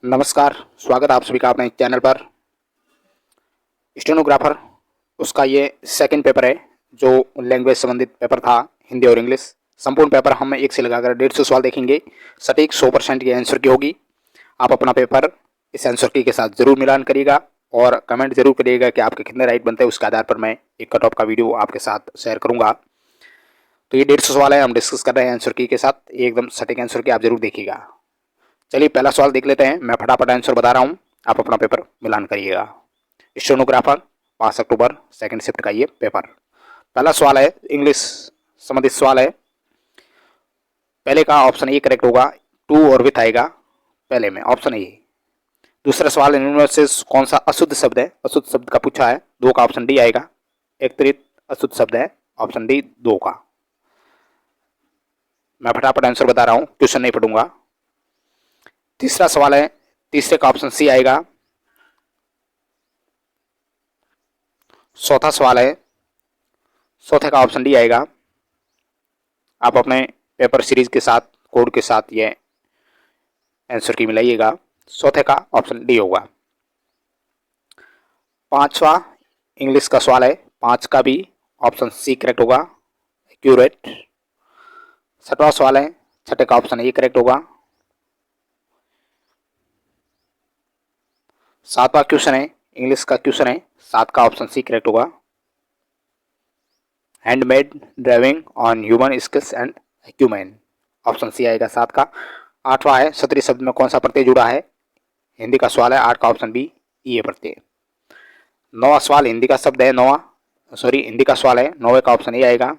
नमस्कार, स्वागत है आप सभी का अपने चैनल पर। स्टेनोग्राफर उसका ये सेकंड पेपर है जो लैंग्वेज संबंधित पेपर था, हिंदी और इंग्लिश। संपूर्ण पेपर हम एक से लगाकर 150 सवाल देखेंगे। सटीक 100% की आंसर की होगी। आप अपना पेपर इस आंसर की के साथ जरूर मिलान करिएगा और कमेंट जरूर करिएगा कि आपके कितने राइट बनते हैं। उसके आधार पर मैं एक कट ऑफ का वीडियो आपके साथ शेयर करूंगा। तो ये 150 सवाल है, हम डिस्कस कर रहे हैं आंसर की के साथ। एकदम सटीक आंसर की आप जरूर देखिएगा। चलिए पहला सवाल देख लेते हैं। मैं फटाफट आंसर बता रहा हूँ, आप अपना पेपर मिलान करिएगा। स्टेनोग्राफर 5 अक्टूबर सेकंड शिफ्ट का ये पेपर। पहला सवाल है, इंग्लिश संबंधित सवाल है। पहले का ऑप्शन ए करेक्ट होगा, टू और विथ आएगा पहले में, ऑप्शन ए। दूसरा सवाल है, इनमें से कौन सा अशुद्ध शब्द है? अशुद्ध शब्द का पूछा है, दो का ऑप्शन डी आएगा। एक अशुद्ध शब्द है, ऑप्शन डी दो का। मैं फटाफट आंसर बता रहा हूं, क्वेश्चन नहीं पढ़ूंगा। तीसरा सवाल है, तीसरे का ऑप्शन सी आएगा। चौथा सवाल है, चौथे का ऑप्शन डी आएगा। आप अपने पेपर सीरीज के साथ, कोड के साथ ये आंसर की मिलाइएगा। चौथे का ऑप्शन डी होगा। पांचवा इंग्लिश का सवाल है, पांच का भी ऑप्शन सी करेक्ट होगा, एक्यूरेट। छठवां सवाल है, छठे का ऑप्शन ए करेक्ट होगा। सातवां क्वेश्चन है, इंग्लिश का क्वेश्चन है, सात का ऑप्शन सी करेक्ट होगा, handmade driving on human skills and acumen, option C आएगा सात का। आठवां है, सत्री शब्द में कौन सा प्रत्यय जुड़ा है? हिंदी का सवाल है, आठ का ऑप्शन बी ये प्रत्यय। नौवां सवाल हिंदी का शब्द है, हिंदी का सवाल है, नौवे का ऑप्शन ए आएगा।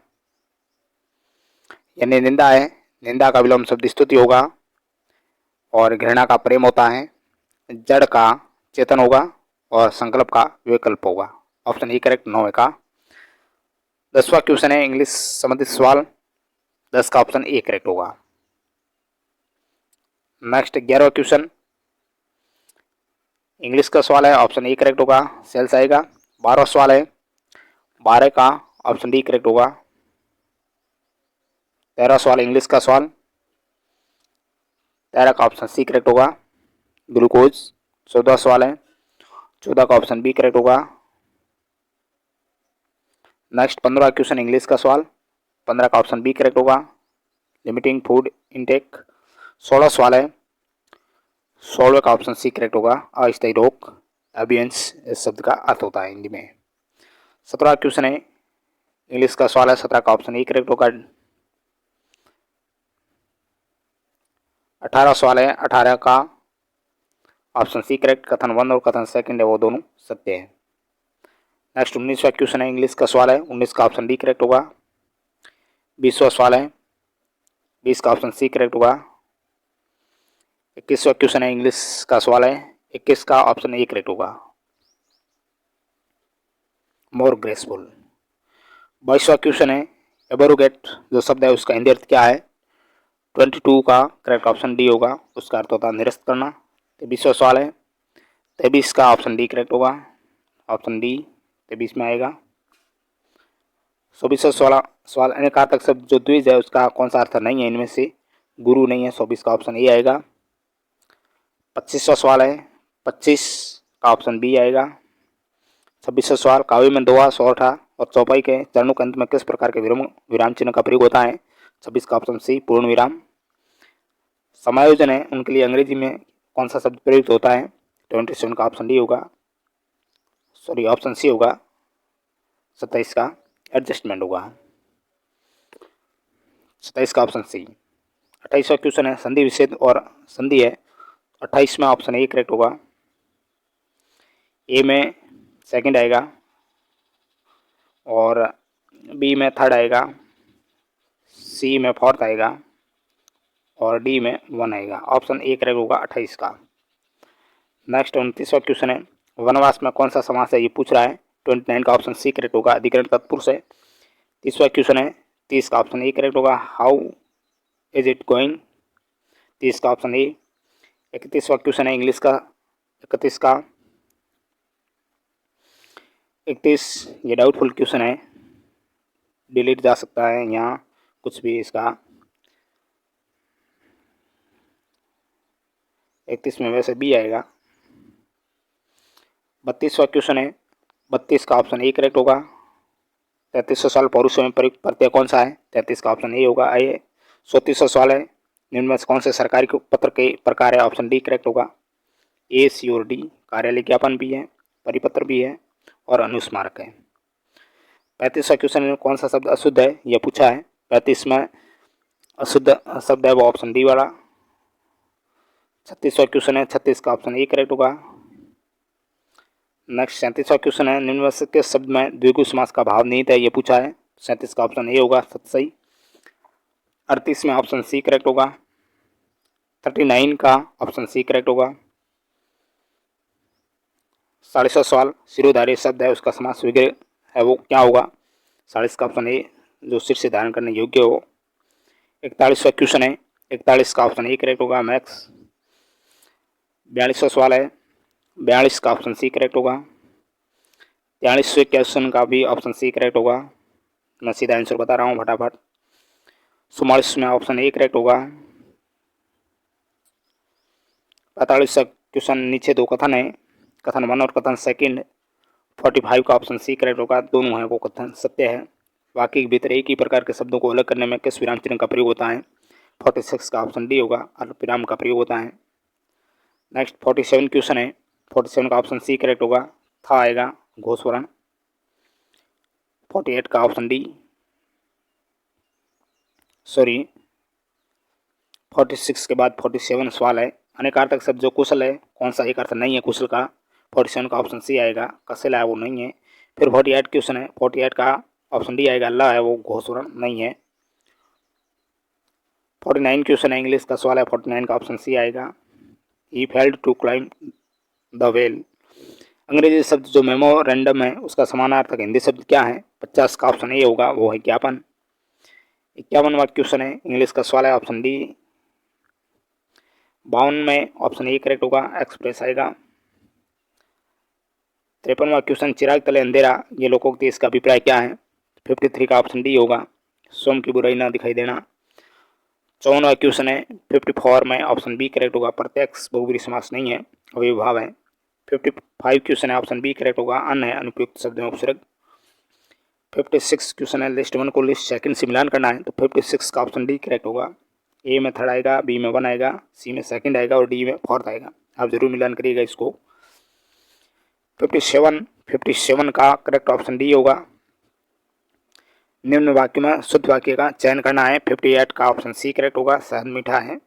यानी निंदा है, निंदा का विलोम शब्द स्तुति होगा और घृणा का प्रेम होता है। जड़ का चेतन होगा और संकल्प का विकल्प होगा, ऑप्शन ई करेक्ट नौवे का। 10वां क्वेश्चन है, इंग्लिश संबंधित सवाल, 10 का ऑप्शन ए करेक्ट होगा। नेक्स्ट 11वां क्वेश्चन, इंग्लिश का सवाल है, ऑप्शन ए करेक्ट होगा, सेल्स आएगा। 12वां सवाल है, 12 का ऑप्शन डी करेक्ट होगा। 13वां सवाल इंग्लिश का सवाल, 13 का ऑप्शन सी करेक्ट होगा, ग्लूकोज। 14वां सवाल है, 14 का ऑप्शन बी करेक्ट होगा। नेक्स्ट 15वां क्वेश्चन इंग्लिश का सवाल, 15 का ऑप्शन बी करेक्ट होगा, लिमिटिंग फूड इनटेक। 16वां सवाल है, 16वें का ऑप्शन सी करेक्ट होगा, अस्थायी रोग, एबियंस इस शब्द का अर्थ होता है हिंदी में। 17वां क्वेश्चन है, इंग्लिश का सवाल है, 17 का ऑप्शन ए करेक्ट होगा। 18वां सवाल है, 18 का ऑप्शन सी करेक्ट, कथन 1 और कथन सेकंड है वो दोनों सत्य है। नेक्स्ट 19वां क्वेश्चन है, इंग्लिश का सवाल है, 19 का ऑप्शन डी करेक्ट होगा। 20वां सवाल है, 20 का ऑप्शन सी करेक्ट होगा। 21वां क्वेश्चन है, इंग्लिश का सवाल है, 21 का ऑप्शन ए करेक्ट होगा, मोर ग्रेसफुल। 22वां क्वेश्चन है, एबोरोगेट जो शब्द है उसका हिंदी अर्थ क्या है? 22 का करेक्ट ऑप्शन डी होगा, उसका अर्थ होता है निरस्त करना। 23वां सवाल है, 23 का ऑप्शन डी करेक्ट होगा, ऑप्शन डी 23 में आएगा। 24वां सवाल अनेकार्थक शब्द जो द्विज है उसका कौन सा अर्थ नहीं है इनमें से? गुरु नहीं है, 24 का ऑप्शन ए आएगा। 25वां सवाल है, 25 का ऑप्शन बी आएगा। 26वां सवाल, काव्य में दोहा, सौठा और चौपाई के चरणों के अंत में किस प्रकार के विराम चिन्ह का प्रयोग होता है? 26 का ऑप्शन सी पूर्ण विराम। समायोजन है, उनके लिए अंग्रेजी में कौन सा शब्द प्रयुक्त होता है? 27 का ऑप्शन डी होगा, ऑप्शन सी होगा। 27 का एडजस्टमेंट होगा, 27 का ऑप्शन सी। 28वां क्वेश्चन है, संधि विच्छेद और संधि है, 28 में ऑप्शन ए करेक्ट होगा। ए में सेकंड आएगा और बी में थर्ड आएगा, सी में फोर्थ आएगा और डी में 1 आएगा, ऑप्शन ए करेक्ट होगा 28 का। नेक्स्ट 29वां क्वेश्चन है, वनवास में कौन सा समास है ये पूछ रहा है। 29 का ऑप्शन सी करेक्ट होगा, अधिकरण तत्पुरुष है। 30वां क्वेश्चन है, 30 का ऑप्शन ए करेक्ट होगा, हाउ इज इट गोइंग, 30 का ऑप्शन ए। 31वां क्वेश्चन है, इंग्लिश का 31 ये डाउटफुल क्वेश्चन है, डिलीट जा सकता है यहाँ कुछ भी इसका। 31 में वैसे बी आएगा। 32वां क्वेश्चन है, 32 का ऑप्शन ए करेक्ट होगा। 33वां सवाल पौरुषों में प्रयुक्त प्रत्यय कौन सा है? 33 का ऑप्शन ए होगा। ए 34वां सवाल है, निम्न में से कौन से सरकारी पत्र के प्रकार है? ऑप्शन डी करेक्ट होगा। ए, सी और डी। कार्यालय ज्ञापन भी है, परिपत्र भी है और अनुस्मारक है। 35वां क्वेश्चन में कौन सा शब्द अशुद्ध है यह पूछा है। 35 में अशुद्ध शब्द है वो ऑप्शन डी वाला। 36वां क्वेश्चन है, 36 का ऑप्शन ए करेक्ट होगा। नेक्स्ट 37वां क्वेश्चन है, निम्न में से किस शब्द में द्विगु समास का भाव निहित है यह पूछा है। 37 का ऑप्शन ए होगा सही। 38 में ऑप्शन सी करेक्ट होगा। 39 का ऑप्शन सी करेक्ट होगा। 40वां सवाल, शिरोधार्य शब्द है उसका समास विग्रह है वो क्या होगा? 40 का ऑप्शन ए, जो सिर से धारण करने योग्य हो। 41वां क्वेश्चन है, 41 का ऑप्शन ए करेक्ट होगा मैक्स। 42वां सवाल है, 42 का ऑप्शन सी करेक्ट होगा। 43वें क्वेश्चन का भी ऑप्शन सी करेक्ट होगा। मैं सीधा आंसर बता रहा हूँ फटाफट। 44 में ऑप्शन ए करेक्ट होगा। 45वां क्वेश्चन, नीचे दो कथन है, कथन 1 और कथन सेकंड। 45 का ऑप्शन सी करेक्ट होगा, दोनों है वो कथन सत्य है। वाक्य के भीतर एक ही प्रकार के शब्दों को अलग करने में किस विराम चिन्ह का प्रयोग होता है? 46 का ऑप्शन डी होगा, अल्पविराम का प्रयोग होता है। नेक्स्ट 47 क्वेश्चन है, 47 का ऑप्शन सी करेक्ट होगा, था आएगा घोषवर्ण। 48 का ऑप्शन डी, सॉरी 46 के बाद 47 सवाल है, अनेकार्थक शब्द जो कुशल है कौन सा एक अर्थ नहीं है कुशल का? 47 का ऑप्शन सी आएगा, कसेला है वो नहीं है। फिर 48 क्वेश्चन है, 48 का ऑप्शन डी आएगा, ला है वो घोषवर्ण नहीं है। 49 क्वेश्चन है, इंग्लिश का सवाल है, 49 का ऑप्शन सी आएगा, he failed to climb the well. अंग्रेजी शब्द जो मेमोरेंडम है उसका समानार्थक हिंदी शब्द क्या है? 50 का ऑप्शन ए होगा, वो है ज्ञापन। 51वां क्वेश्चन है, इंग्लिश का सवाल है, ऑप्शन डी। 52 में ऑप्शन ए करेक्ट होगा, एक्सप्रेस आएगा। 53वां क्वेश्चन, चिराग तले अंधेरा ये लोकोक्ति, इसका अभिप्राय क्या है? 53 का ऑप्शन डी होगा, स्वयं की बुराई ना दिखाई देना। 54वां क्वेश्चन है, 54 में ऑप्शन बी करेक्ट होगा, प्रत्यक्ष बहुब्रीहि समास नहीं है, अविभाव है। 55 क्वेश्चन है, ऑप्शन बी करेक्ट होगा, अन है अनुपयुक्त शब्द में उपसर्ग। 56 क्वेश्चन है, लिस्ट 1 को लिस्ट सेकंड से मिलान करना है, तो 56 का ऑप्शन डी करेक्ट होगा। ए में थर्ड आएगा, बी में 1 आएगा, सी में सेकंड आएगा और डी में फोर्थ आएगा। आप जरूर मिलान करिएगा इसको। 57 का करेक्ट ऑप्शन डी होगा। निम्न वाक्य में शुद्ध वाक्य का चयन करना है, 58 का ऑप्शन सी करेक्ट होगा, शहद मीठा है।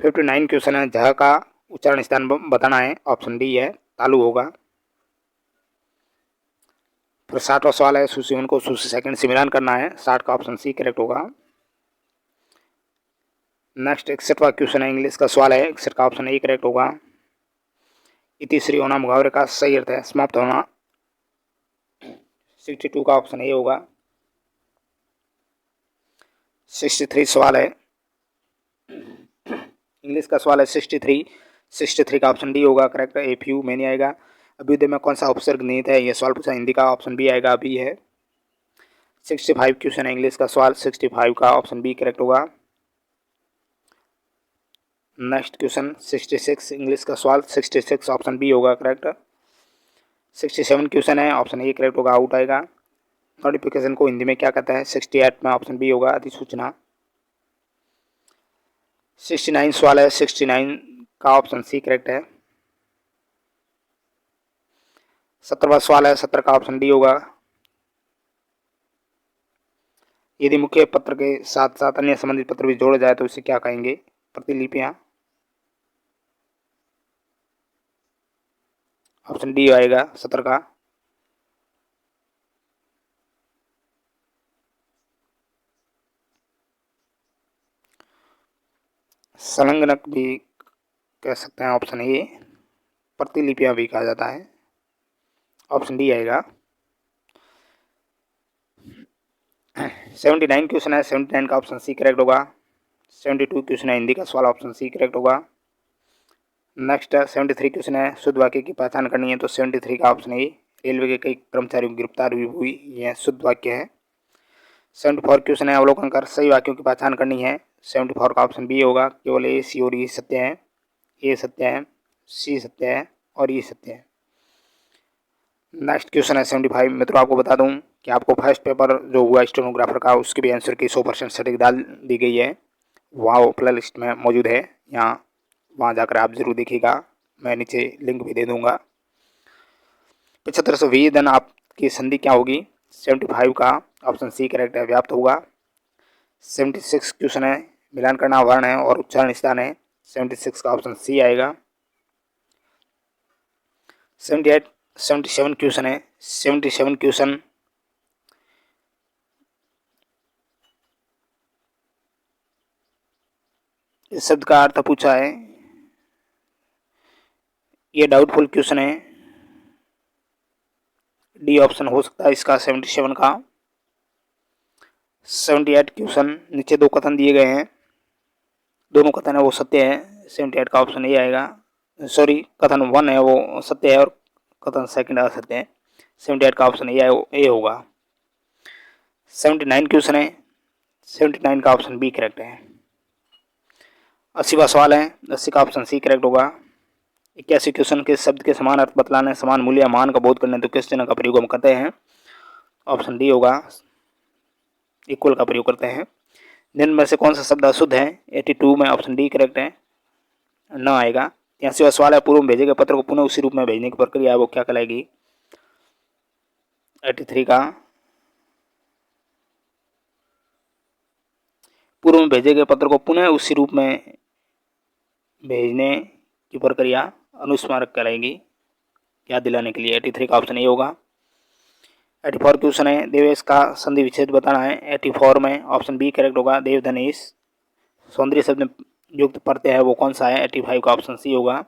59 क्वेश्चन है, जह का उच्चारण स्थान बताना है, ऑप्शन डी है, तालु होगा। फिर 60वां सवाल है, सूची 1 को सूची सेकंड से मिलान करना है, 60 का ऑप्शन सी करेक्ट होगा। नेक्स्ट 61वां क्वेश्चन है, इंग्लिश का सवाल है, 61 का ऑप्शन ए करेक्ट होगा। इतिश्री होना मुहावरे का सही अर्थ है समाप्त होना, 62 का ऑप्शन ए होगा। 63 सवाल है, इंग्लिश का सवाल है 63 का ऑप्शन डी होगा करेक्ट, ए फ्यू में नहीं आएगा। अभ्युदय में कौन सा उपसर्ग निहित है यह सवाल पूछा, हिंदी का ऑप्शन बी आएगा, बी है। 65 क्वेश्चन है, इंग्लिश का सवाल, 65 का ऑप्शन बी करेक्ट होगा। नेक्स्ट क्वेश्चन 66, इंग्लिश का सवाल, 66 ऑप्शन बी होगा करेक्ट। 67 क्वेश्चन है, ऑप्शन ए करेक्ट होगा, आउट आएगा। नोटिफिकेशन को हिंदी में क्या कहता है? 68 में ऑप्शन बी होगा, अधिसूचना। 69 सवाल है, 69 का ऑप्शन सी करेक्ट है। 17वां सवाल है, 17 का ऑप्शन डी होगा। यदि मुख्य पत्र के साथ साथ अन्य संबंधित पत्र भी जोड़े जाए तो इसे क्या कहेंगे? प्रतिलिपियां, ऑप्शन डी आएगा 17 का। संलग्नक भी कह सकते हैं, ऑप्शन ए। प्रतिलिपियां भी कहा जाता है, ऑप्शन डी आएगा। 79 क्वेश्चन है, 79 का ऑप्शन सी करेक्ट होगा। 72 क्वेश्चन है, हिंदी का सवाल, ऑप्शन सी करेक्ट होगा। नेक्स्ट 73 क्वेश्चन है, शुद्ध वाक्य की पहचान करनी है, तो 73 का ऑप्शन ए, रेलवे के कई कर्मचारियों की गिरफ्तार भी हुई, यह शुद्ध वाक्य है। 74 क्वेश्चन है, अवलोकन कर सही वाक्यों की पहचान करनी है, 74 का ऑप्शन बी होगा, केवल ए सी और ई सत्य है, ए सत्य है, सी सत्य है और ई सत्य है। नेक्स्ट क्वेश्चन है 75। मित्रों आपको बता दूं कि आपको फर्स्ट पेपर जो हुआ स्टेनोग्राफर का उसके भी आंसर की 100% सटीक डाल दी गई है, वहाँ प्ले लिस्ट में मौजूद है, यहाँ वहाँ जाकर आप जरूर देखिएगा, मैं नीचे लिंक भी दे दूंगा। 7520 देन आपकी संधि क्या होगी? 75 का ऑप्शन सी करेक्ट है, व्याप्त होगा। 76 क्वेश्चन है मिलान करना वर्ण है और उच्चारण स्थान है, 76 का ऑप्शन सी आएगा। 77 क्वेश्चन है, 77 क्वेश्चन इस शब्द का अर्थ पूछा है, ये डाउटफुल क्वेश्चन है, डी ऑप्शन हो सकता है इसका 77 का। 78 क्वेश्चन नीचे दो कथन दिए गए हैं, दोनों कथन है वो सत्य है, 78 का ऑप्शन ए आएगा। सॉरी, कथन 1 है वो सत्य है और कथन सेकंड असत्य है, 78 का ऑप्शन ए होगा। 79 क्वेश्चन है, 79 का ऑप्शन बी करेक्ट है। 80वां सवाल है, 80 का ऑप्शन सी करेक्ट होगा। 81 क्वेश्चन के शब्द के समान अर्थ बतलाने, समान मूल्य मान का बोध करने तो किस चिन्ह का प्रयोग हम करते हैं? ऑप्शन डी होगा, इक्वल का प्रयोग करते हैं। निम्न में से कौन सा शब्द अशुद्ध है? 82 में ऑप्शन डी करेक्ट है, न आएगा। 83वां सवाल है, पूर्व में भेजे गए पत्र को पुनः उसी रूप में भेजने की प्रक्रिया है वो क्या कहलाएगी? 83 का पूर्व में भेजे गए पत्र को पुनः उसी रूप में भेजने की प्रक्रिया अनुस्मारक कहलाएगी, याद दिलाने के लिए। 83 का ऑप्शन ए होगा। 84 क्वेश्चन है, देवेश का संधि विच्छेद बताना है, 84 में ऑप्शन बी करेक्ट होगा, देव धनेश। सौंदर्य शब्द युक्त प्रत्यय है वो कौन सा है? 85 का ऑप्शन सी होगा,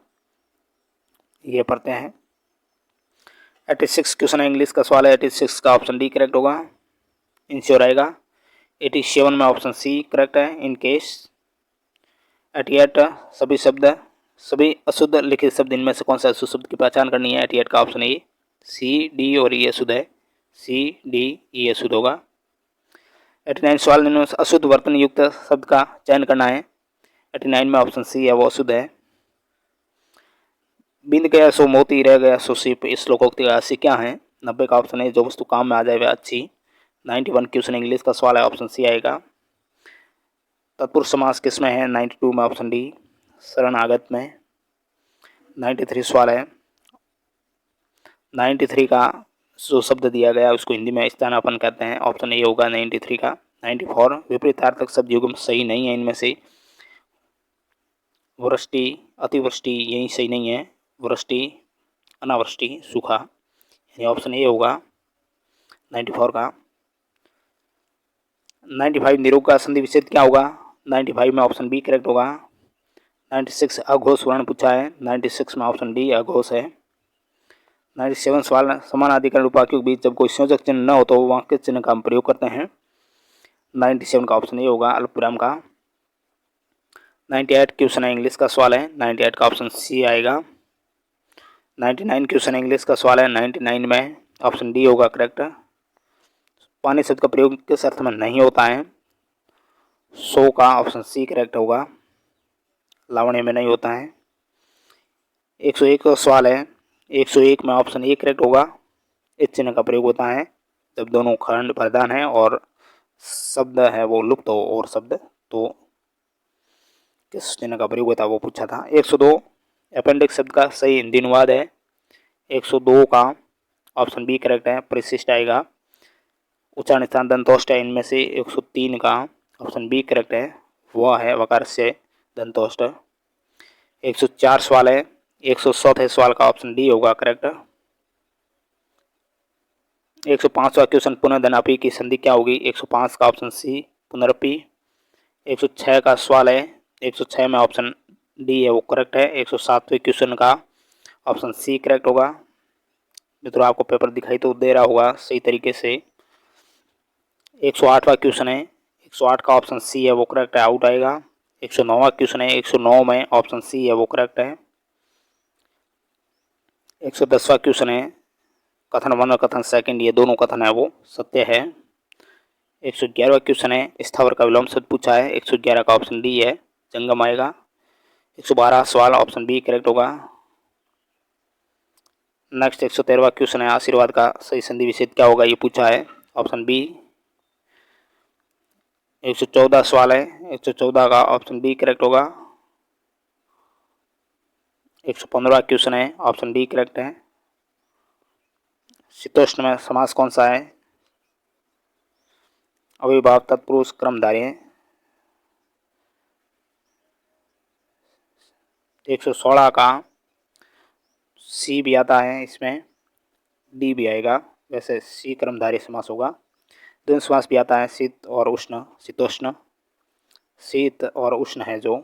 ये प्रत्यय है। 86 क्वेश्चन है, इंग्लिश का सवाल है, 86 का ऑप्शन डी करेक्ट होगा, इंश्योर आएगा। 87 में ऑप्शन सी करेक्ट है, इन केस। 88 सभी अशुद्ध लिखित शब्द इनमें से कौन सा अशुद्ध शब्द की पहचान करनी है? 88 का ऑप्शन ए, सी, डी और ई अशुद्ध है, सी, डी, ई अशुद्ध होगा। 89 सवाल में अशुद्ध वर्तन युक्त शब्द का चयन करना है, 89 में ऑप्शन सी है वो अशुद्ध है। बिंद गया सो मोती, रह गया सो सिप, इस श्लोकोक्ति का राशि क्या है? 90 का ऑप्शन है, जो वस्तु काम में आ जाए वह अच्छी। 91 क्वेश्चन इंग्लिश का सवाल है, ऑप्शन सी आएगा। तत्पुरुष समास किसमें है? 92 में ऑप्शन डी, शरणागत में। 93 सवाल है, 93 का जो शब्द दिया गया उसको हिंदी में स्थानापन्न कहते हैं, ऑप्शन ए होगा 93 का। 94 विपरीतार्थक शब्द युग्म सही नहीं है, इनमें से वृष्टि, अतिवृष्टि यही सही नहीं है, वृष्टि, अनावृष्टि, सूखा, यानी ऑप्शन ए होगा 94 का। 95 निरोग का संधि विच्छेद क्या होगा? 95 में ऑप्शन बी करेक्ट होगा। 96 अघोष वर्ण पूछा है, 96 में ऑप्शन डी अघोष है। 97 सवाल, समानाधिकरण उपाधियों के बीच जब कोई संयोजक चिन्ह न हो तो वहाँ किस चिन्ह का हम प्रयोग करते हैं? 97 का ऑप्शन ए होगा, अल्पविराम का। 98 क्वेश्चन है, इंग्लिश का सवाल है, 98 का ऑप्शन सी आएगा। 99 क्वेश्चन इंग्लिश का सवाल है, 99 में ऑप्शन डी होगा करेक्ट। पानी शब्द का प्रयोग किस अर्थ में नहीं होता है? 100 का ऑप्शन सी करेक्ट होगा, लावण्य में नहीं होता है। 101 का सवाल है, 101 में ऑप्शन ए करेक्ट होगा, इस चिन्ह का प्रयोग होता है जब दोनों खंड प्रधान है और शब्द है वो लुप्त हो, और शब्द तो किस चिन्ह का प्रयोग होता है वो पूछा था। 102 अपेंडिक्स शब्द का सही हिंदी अनुवाद है, 102 का ऑप्शन बी करेक्ट है, परिशिष्ट आएगा। उच्चारण स्थान दंतोष्ट है, इनमें से 103 का ऑप्शन बी करेक्ट है, वह है वकार से दंतोष्ट। 104 सवाल है, 104 सवाल का ऑप्शन डी होगा करेक्ट। 105वां क्वेश्चन, पुनर्धनापी की संधि क्या होगी? 105 का ऑप्शन सी पुनरपी। 106 का सवाल है, 106 में ऑप्शन डी है वो करेक्ट है। 107वें क्वेश्चन का ऑप्शन सी करेक्ट होगा। मित्रों आपको पेपर दिखाई तो दे रहा होगा सही तरीके से। 108वां क्वेश्चन है, 108 का ऑप्शन सी है वो करेक्ट है, आउट आएगा। 109वां क्वेश्चन है, 109 में ऑप्शन सी है वो करेक्ट है। 110वां क्वेश्चन है, कथन 1 और कथन सेकंड ये दोनों कथन है वो सत्य है। 111वां क्वेश्चन है, स्थावर का विलोम शब्द पूछा है, 111 का ऑप्शन डी है, जंगम आएगा। 112 सवाल ऑप्शन बी करेक्ट होगा। नेक्स्ट 113वां क्वेश्चन है, आशीर्वाद का सही संधि विच्छेद क्या होगा, ये पूछा है, ऑप्शन बी। 114 सवाल है, 114 का ऑप्शन बी करेक्ट होगा। 115वां क्वेश्चन है, ऑप्शन डी करेक्ट है। शीतोष्ण में समास कौन सा है, अविभाव तत्पुरुष क्रमधारी है। 116 का सी भी आता है, इसमें डी भी आएगा, वैसे सी क्रमधारी समास होगा। द्वंद्व समास भी आता है, शीत और उष्ण, शीतोष्ण, शीत और उष्ण है जो।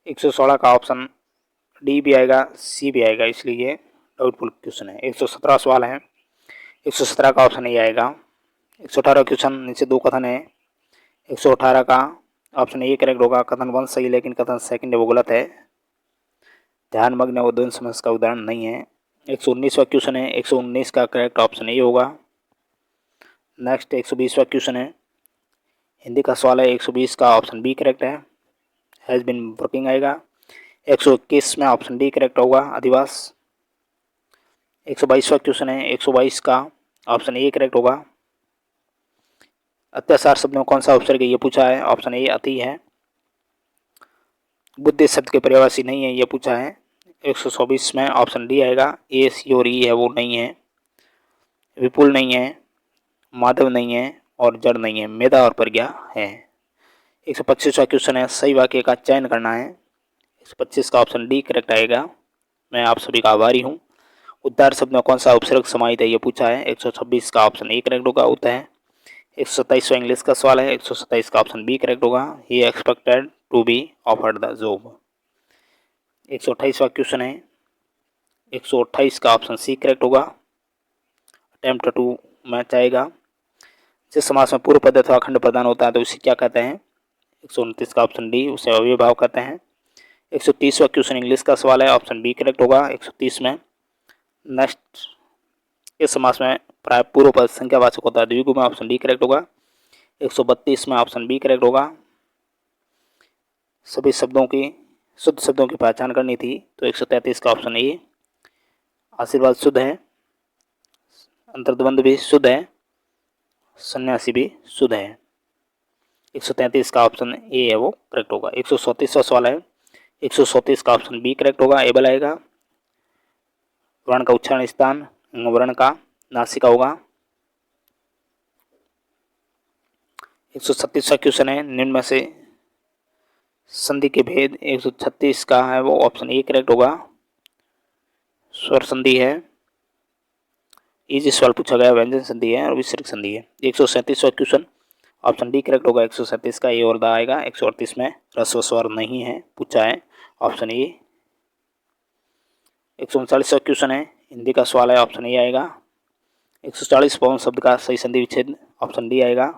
116 का ऑप्शन डी भी आएगा, सी भी आएगा, इसलिए ये डाउटफुल क्वेश्चन है। 117 सवाल है, 117 का ऑप्शन ए आएगा। 118 क्वेश्चन नीचे दो कथन है, 118 का ऑप्शन ए करेक्ट होगा। कथन 1 सही लेकिन कथन सेकंड है वो गलत है, ध्यान मग्न वो द्वंद्व समास का उदाहरण नहीं है। 119वां क्वेश्चन है, 119 का करेक्ट ऑप्शन ए होगा। नेक्स्ट 120वां क्वेश्चन है, हिंदी का सवाल है, 120 का ऑप्शन बी करेक्ट है, हैज़ बिन वर्किंग आएगा। 121 में ऑप्शन डी करेक्ट होगा, अधिवास। 122वां क्वेश्चन है, 122 का ऑप्शन ए करेक्ट होगा। अत्याचार शब्द में कौन सा उपसर्ग ये पूछा है, ऑप्शन ए अति है। बुद्धि शब्द के पर्यायवाची नहीं है, ये पूछा है। 124 में ऑप्शन डी आएगा, ए सी और ई है वो नहीं है। विपुल नहीं है, माधव नहीं है और जड़ नहीं है, मेधा और प्रज्ञा है। 125वां क्वेश्चन है, सही वाक्य का चयन करना है। 125 का ऑप्शन डी करेक्ट आएगा। मैं आप सभी का आभारी हूँ। उद्धार शब्द में कौन सा उपसर्ग समाहित है, ये पूछा है। 126 का ऑप्शन ए करेक्ट होगा, उत है। 127वां इंग्लिश का सवाल है, 127 का ऑप्शन बी करेक्ट होगा, he expected to be offered the job. 128वां क्वेश्चन है, 128 का ऑप्शन सी करेक्ट होगा, अटेम्प्ट टू मैच आएगा। जिस समास में पूर्व पद अथवा अखंड प्रदान होता है तो उसे क्या कहते हैं, 129 का ऑप्शन डी, उसे अव्ययभाव कहते हैं। 130वां क्वेश्चन इंग्लिश का सवाल है, ऑप्शन बी करेक्ट होगा 130 में। नेक्स्ट, इस समास में प्राय पूर्व पद संख्यावाचक होता है, द्विगु में ऑप्शन डी करेक्ट होगा। 132 में ऑप्शन बी करेक्ट होगा। सभी शब्दों की शुद्ध शब्दों की पहचान करनी थी तो 133 का ऑप्शन ए, आशीर्वाद शुद्ध है, अंतर्द्वंद भी शुद्ध है, सन्यासी भी शुद्ध है। 133 का ऑप्शन ए है वो करेक्ट होगा। 134वां सवाल है, 134 का ऑप्शन बी करेक्ट होगा, एबल आएगा। वर्ण का उच्चारण स्थान वर्ण का नासिका होगा। 136वां क्वेश्चन है, निम्न में से संधि के भेद 136 का है वो ऑप्शन ए करेक्ट होगा, स्वर संधि है। इजी सवाल पूछा गया, व्यंजन संधि है और विसर्ग संधि है। 137वां क्वेश्चन ऑप्शन डी करेक्ट होगा, 137 का ए और दा आएगा। 138 में रस्व स्वर नहीं है, पूछा है, ऑप्शन ए। 139वां क्वेश्चन है, हिंदी का सवाल है, ऑप्शन ए आएगा। 140 पवन शब्द का सही संधि विच्छेद, ऑप्शन डी आएगा।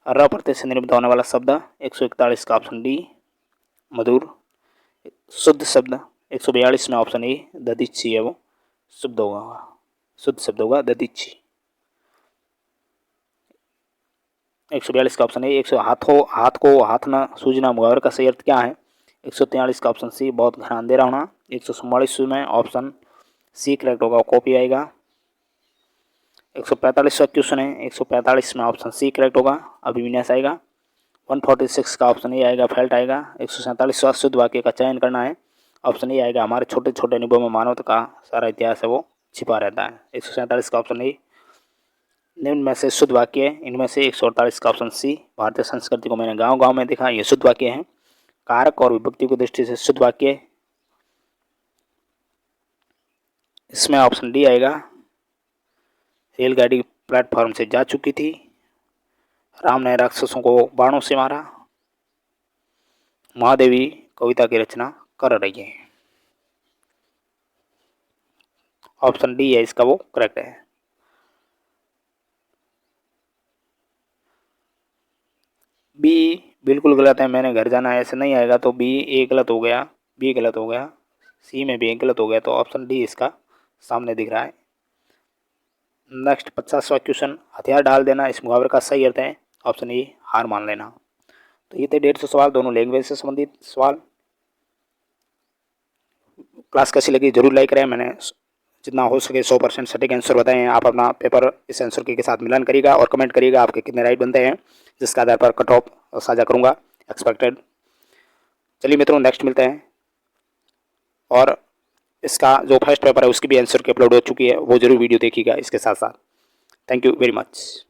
र प्रत्यय से निर्मित होने वाला शब्द 141 का ऑप्शन डी, मधुर। शुद्ध शब्द 142 में ऑप्शन ए ददीची है वो शुद्ध होगा, शुद्ध शब्द होगा ददीची। 142 का ऑप्शन ए। हाथ को हाथ न सूझना मुहावरे का सही अर्थ क्या है, 143 का ऑप्शन सी, बहुत घना अंधेरा होना। 144 में ऑप्शन सी करेक्ट होगा, कॉपी आएगा। 145वां क्वेश्चन है, 145 में ऑप्शन सी करेक्ट होगा, अभिविन्यास आएगा। 146 का ऑप्शन ए आएगा, फेल्ट आएगा। 147वां शुद्ध वाक्य का चयन करना है, ऑप्शन ए आएगा, हमारे छोटे छोटे अनुभव में मानवता का सारा इतिहास है वो छिपा रहता है। 147 का ऑप्शन ए। निम्न में से शुद्ध वाक्य है, इनमें से 148 का ऑप्शन सी, भारतीय संस्कृति को मैंने गांव गांव में देखा, ये शुद्ध वाक्य है। कारक और विभक्ति की दृष्टि से शुद्ध वाक्य, इसमें ऑप्शन डी आएगा, रेलगाड़ी प्लेटफॉर्म से जा चुकी थी, राम ने राक्षसों को बाणों से मारा, महादेवी कविता की रचना कर रही है, ऑप्शन डी है इसका वो करेक्ट है। बी बिल्कुल गलत है, मैंने घर जाना है ऐसे नहीं आएगा, तो बी ए गलत हो गया, बी गलत हो गया, सी में भी गलत हो गया, तो ऑप्शन डी इसका सामने दिख रहा है। नेक्स्ट 50वां क्वेश्चन, हथियार डाल देना इस मुहावरे का सही अर्थ है, ऑप्शन ए हार मान लेना। तो ये थे 150 सवाल, दोनों लैंग्वेज से संबंधित सवाल। क्लास कैसी लगी जरूर लाइक करें। मैंने जितना हो सके 100% सटीक आंसर बताए हैं। आप अपना पेपर इस आंसर के साथ मिलान करिएगा और कमेंट करिएगा आपके कितने राइट बनते हैं, जिसके आधार पर कट ऑफ साझा करूँगा एक्सपेक्टेड। चलिए मित्रों, नेक्स्ट मिलते हैं। और इसका जो फर्स्ट पेपर है उसकी भी आंसर की अपलोड हो चुकी है, वो जरूर वीडियो देखिएगा इसके साथ साथ। Thank you very much.